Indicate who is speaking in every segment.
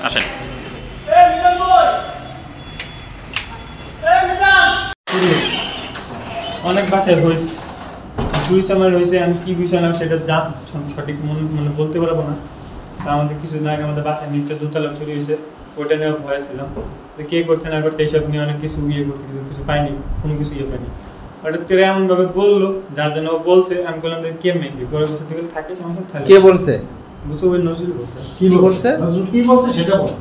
Speaker 1: আসেন।
Speaker 2: অনেক বাসায় হয়েছে, চুরি চামার হয়েছে। আমি কি বিষয় না সেটা সঠিক মনে বলতে পারবো না। তা আমাদের কিছুদিন আগে আমাদের বাসায় নিচে দোতলা চুরি হয়েছে, ওটা নিয়ে ভয় ছিলাম। কে করছে না করছে এইসব নিয়ে অনেক কিছু করছে, কিন্তু কিছু পাইনি, কোনো কিছু পাইনি। হঠাৎ করে এমনভাবে বললো, যার জন্য ও বলছে। আমি বললাম যে কে মেঘলি ঘরে বসে তুই থাকে সমস্যা। কে বলছে? নজরুল বলছে। কি বলছে? নজরুল কি বলছে সেটা বল।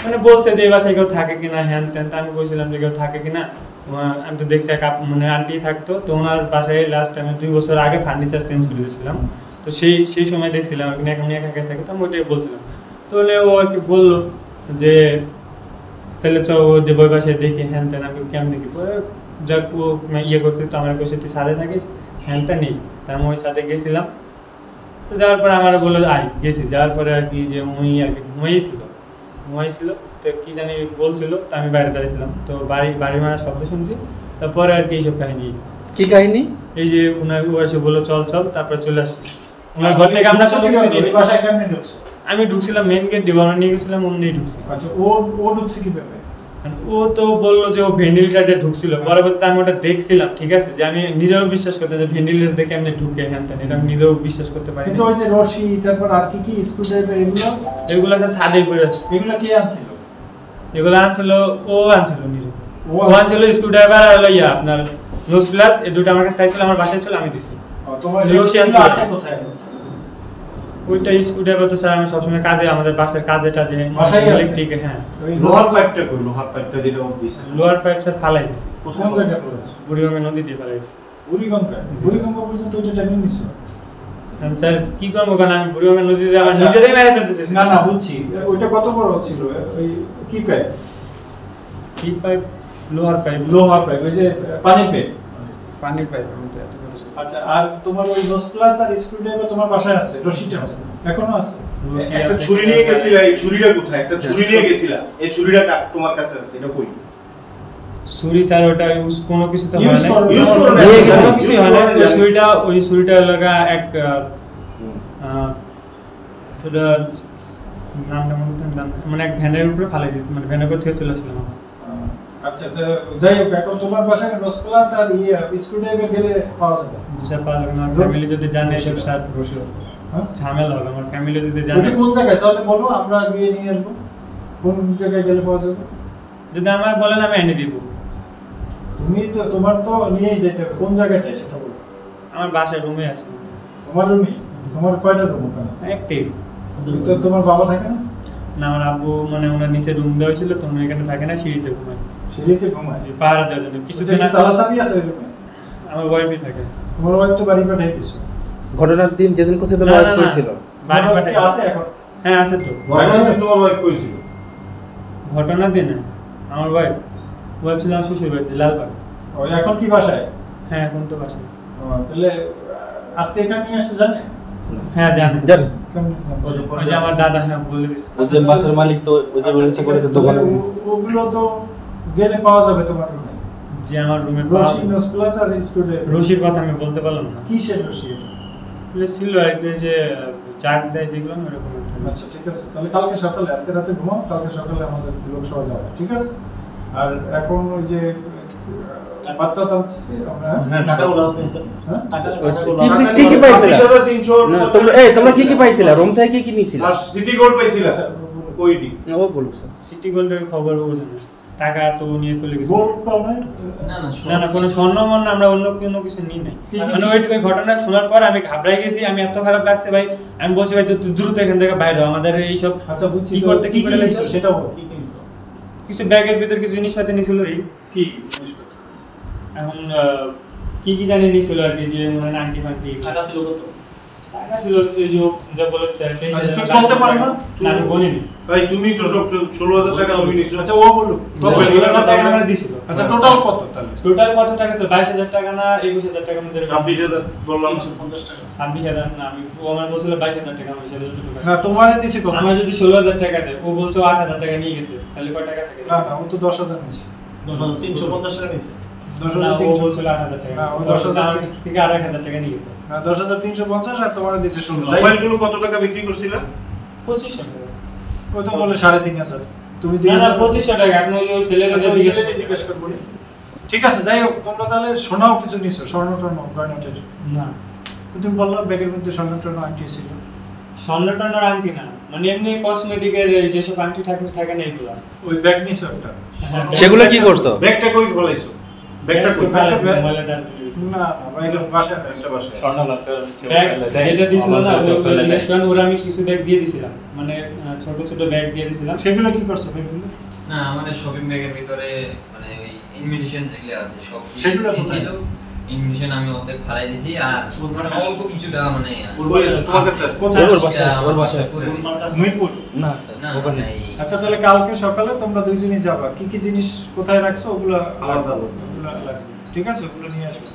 Speaker 2: মানে বলছে যে এই বাসায় কেউ থাকে কিনা, হ্যান ত্যান। আমি বলছিলাম যে কেউ থাকে কিনা। আমি তো দেখছি এক মানে আন্টি থাকতো, তো ওনার বাসায় লাস্ট আমি 2 বছর আগে ফার্নিচার চেঞ্জ করে দিয়েছিলাম। তো সেই সময় দেখছিলাম এখন একা থাকে। তো আমি ওইটাই বলছিলাম। তো ও আর কি বললো যে তাহলে চ ও দেবই বাসায় দেখি হ্যান ত্যান। আমি কেমন দেখি যাক ও করছে। তো আমার কাছে তুই সাথে থাকিস, হ্যান ত্যান নেই। তা আমি ওই সাথে গেছিলাম। তো যাওয়ার পরে আমার বললো গেছি। যাওয়ার পরে আর কি যে উনি আর কি ঘুমাইছিল। তো কি জানি বলছিল। তো আমি বাইরে দাঁড়িয়েছিলাম। তো বাড়ি মারার শব্দ শুনছি। তারপরে আর কি এইসব কাহিনী। কি কাহিনী? এই যে উনার ও এসে বললো চল, তারপরে চলে আসছি। ওনার ঘর থেকে আমরা আমি ঢুকছিলাম মেন গেট দিয়ে, ওনার নিয়ে গেছিলাম, উনি ঢুকছি। আচ্ছা, ও ঢুকছে কিভাবে? ও তো বললো যে ও ভেন্টিলেটারে ঢুকছিল। পরবর্তীতে আমি ওটা দেখছিলাম, ঠিক আছে, যে আমি নিজেও বিশ্বাস করতে যে ভেন্টিলেটার দেখে আমি ঢুকে হ্যান ত্যান, এটা আমি নিজেও বিশ্বাস করতে পারি। কিন্তু ওই যে রশি, তারপর আর কি স্ক্রুড্রাইভার, এগুলো ছাদে পড়ে আছে। এগুলো কে আনছিল? এগুলো আনছিল ও নিজে। ও আনছিল স্ক্রুড্রাইভার আর আপনার নোজ প্লাস, এই দুটো আমার কাছে চাইছিল, আমার বাসায় ছিল, আমি দিছি। তোমার রশি আনছিল আছে কোথায়? ওইটা স্ক্রুড্রাইভার তো স্যার আমি সবসময় কাজে, আমাদের বাসার কাজে টাজে ইলেকট্রিক। হ্যাঁ, লোহার পাইপটা কই? লোহার পাইপটা যেটা ও দিছে, লোহার পাইপ স্যার ফালাই দিছি। কোথায় জায়গা পড়েছে? বুড়িগঙ্গা নদীতে ফালাই দিছি। বুড়িগঙ্গা পর্যন্ত ওইটা টাইমিং নিছো? আমি স্যার কি করবো, কারণ আমি বুড়িগঙ্গা নদীতে আমার নিজেরই মেরে ফেলতেছি। না বুঝছি। ওইটা কত বড় ছিল? ওই কি পাইপ? লোহার পাইপ, ওই যে পানির পাইপ। আচ্ছা, আর তোমার ওই নোজ প্লাস আর স্ক্রুড্রাইভার তোমার বাসায় আছে? রশিটা আছে? এখনো আছে?
Speaker 3: একটা ছুরি নিয়ে গেছিলা, এই ছুরিটা কোথায়? একটা ছুরি নিয়ে গেছিলা, এই ছুরিটা তোমার কাছে আছে, এটা কই?
Speaker 2: ছুরি স্যার ওটা কোনো কিছু তো হয় না, ইউজ করো না, কোনো কিছু হয় না। ওই ছুরিটা লাগা এক তোটা নামটা মানে এক ভ্যানের উপরে ফালাই দিই, মানে ভ্যানের উপর থেকে চলে আসলাম। আচ্ছা, তো যাই হোক, এখন তোমার বাসায় নোজ প্লাস আর স্ক্রুড্রাইভার গেলে পাওয়া যাবে? স্যার পাওয়া যাবে না, ফ্যামিলি যদি জানে সব স্যার বসে আছে, ঝামেলা হবে। আমার ফ্যামিলি যদি জানে। ওটা কোন জায়গায় তাহলে বলো, আমরা গিয়ে নিয়ে আসবো। কোন জায়গায় গেলে পাওয়া যাবে? যদি আমার বলেন আমি এনে দিব। তুমি তো তোমার তো নিয়েই যেতে হবে, কোন জায়গাটা সেটা বলো। আমার বাসায় রুমে আছে। তোমার রুমে? তোমার কয়টা রুম ওখানে? একটাই। তো তোমার বাবা থাকে না? না, আমার আব্বু মানে ওনার নিচে রুম দেওয়া হয়েছিল, তো উনি এখানে থাকে না, সিঁড়িতে ঘুমায়। সিঁড়িতে ঘুমায়? জি, পাহারা দেওয়ার জন্য। কিছুদিন তালা চাবি আছে রুমে? আমার ওয়াইফই থাকে। তোমার ওয়াইফ তো বাড়ি পাঠাই দিছো? ঘটনার দিন যেদিন কোসে তোমার ওয়াইফ কইছিল বাড়ি পাঠাই আছে এখন? হ্যাঁ আছে তো। ঘটনার দিন তোমার ওয়াইফ কইছিল? ঘটনার দিন আমার ওয়াইফ ছিল আমার শ্বশুর বাড়িতে লালবাগ। ও, এখন কি বাসায়? হ্যাঁ, এখন তো বাসায়। ও, তাহলে আজকে এখানে নিয়ে আসতে জানে? হ্যাঁ জানে। ওই যে আমার দাদা বলে দিছে। ওই যে বাসার মালিক তো ওই যে বলেছে করেছে দোকানে। ওগুলো তো গেলে পাওয়া যাবে তোমার রুমে? জি, আমার রুমে রশি, নোজ প্লাস আর স্ক্রুড্রাইভার। রশির কথা আমি বলতে পারলাম না। কিসের রশি এটা? ছিল আর কি, যে চাক দেয় যেগুলো, এরকম। আচ্ছা, ঠিক আছে, তাহলে কালকে সকালে, আজকে রাতে ঘুমাও, কালকে সকালে আমাদের লোক সবাই যাবে, ঠিক আছে? আর এখন ওই যে বার্তা টানছি আমরা, হ্যাঁ টাকাগুলো আছে স্যার। হ্যাঁ, কি পাইছিলা? 300। তোমরা কি পাইছিলা? রুম থেকে কি নিছিলা? আর সিটি গোল্ড পাইছিলা? কইডি ও বলো স্যার। সিটি গোল্ডের খবর বুঝেন, টাকা তো নিয়ে চলে গেছে। গোল্ড পাও না? না, কোনো স্বর্ণ মন আমরা অন্য কোনো কিছু নিই নাই। মানে ওই ঘটনা শোনার পর আমি ঘাবড়াই গেছি। আমি এত খারাপ লাগছে ভাই, আমি বলছি ভাই তুই দ্রুত এখান থেকে বাইরে হ, আমাদের এই সব। আচ্ছা, বুঝছি। কি করতে কি করে লাগছে সেটা বল। কি কিনছো? কিছু ব্যাগের ভিতর কিছু জিনিসপাতি নিছিল। এই কি জিনিসপাতি? এখন কি জানি নিছিল আর কি, যে মনে হয় আংটি ফাংটি। টাকা ছিল কত? টাকা ছিল এই যে যা বলে 23,000। তুই বলতে পারো না? না, আমি বলিনি ভাই। তুমি তো সব 16,000 টাকা তুমি নিছো। আচ্ছা, ও বলো 16,000 টাকা আমরা দিছিল। আচ্ছা, টোটাল কত? তাহলে টোটাল কত টাকা ছিল? 22,000 টাকা না 21,000 টাকা মধ্যে? 26,000 বললাম। 50 টাকা 26,000 না, আমি ও আমার বলছিল 22,000 টাকা। আমি 22,000 টাকা না, তোমারে দিছি কত? আমার যদি 16,000 টাকা দেয়, ও বলছো 8,000 টাকা নিয়ে গেছে, তাহলে কত টাকা থাকে? না, ও তো 10,000 নিছে। 350 টাকা নিছে। 10,300 বলছিল 8,000 টাকা। না, ও 10,000 থেকে 8,000 টাকা নিয়ে গেছে। না, 10,350 আর তোমারে দিছে 16,000। মোবাইলগুলো কত টাকা বিক্রি করছিলা? 2500 টাকা।
Speaker 1: ওই তো বলে 3.5,000 তুমি
Speaker 2: না না 2500 টাকা আপনি ওই ছেলের
Speaker 1: আচ্ছা, ওই
Speaker 2: জিজ্ঞেস
Speaker 1: ছেলেরই জিজ্ঞেস করবো নি। ঠিক আছে, যাই হোক, তোমরা তাহলে সোনাও কিছু নিছো, স্বর্ণ টর্ণ গয়নাটের?
Speaker 2: না
Speaker 1: তো তুমি বললো ব্যাগের মধ্যে স্বর্ণ টর্ণ আংটি ছিল।
Speaker 2: স্বর্ণ টর্ণর আংটি না, মানে এমনি কসমেটিকের যেসব আংটি থাকে না এগুলো।
Speaker 1: ওই ব্যাগ নিছো একটা?
Speaker 2: হ্যাঁ।
Speaker 4: সেগুলো কি করছো?
Speaker 3: ব্যাগটা কই ফলাইছো? ব্যাগটা কই?
Speaker 1: না ভাই, বাসায় আছে।
Speaker 3: একটা বাসায়।
Speaker 2: স্বর্ণ ব্যাগ যেটা দিছিল না ওই জিজ্ঞেস করেন, ওরা আমি কিছু ব্যাগ দিয়ে দিছিলাম, মানে ছোট ছোট ব্যাগ দিয়ে দিছিলাম।
Speaker 1: সেগুলো কি করছো ব্যাগগুলো?
Speaker 5: না আমাদের শপিং ব্যাগের ভিতরে মানে ওই ইনভিটেশন যেগুলো আছে সব
Speaker 1: সেগুলো
Speaker 5: ছিল। ইনভিটেশন আমি অর্ধেক ফালাই দিছি আর মানে অল্প কিছুটা মানে
Speaker 3: ওই আছে, তোমার কাছে আছে?
Speaker 1: কোথায়?
Speaker 4: ওর বাসায়।
Speaker 1: মিরপুর।
Speaker 4: না
Speaker 5: না
Speaker 4: ওখানে।
Speaker 5: মানে এই-
Speaker 1: আচ্ছা, তাহলে কালকে সকালে তোমরা দুইজনই যাবা, কি কি জিনিস কোথায় রাখছো ওগুলো
Speaker 3: আলাদা।
Speaker 1: ওগুলো লাগবে। ঠিক আছে, ওগুলো নিয়ে আসবে।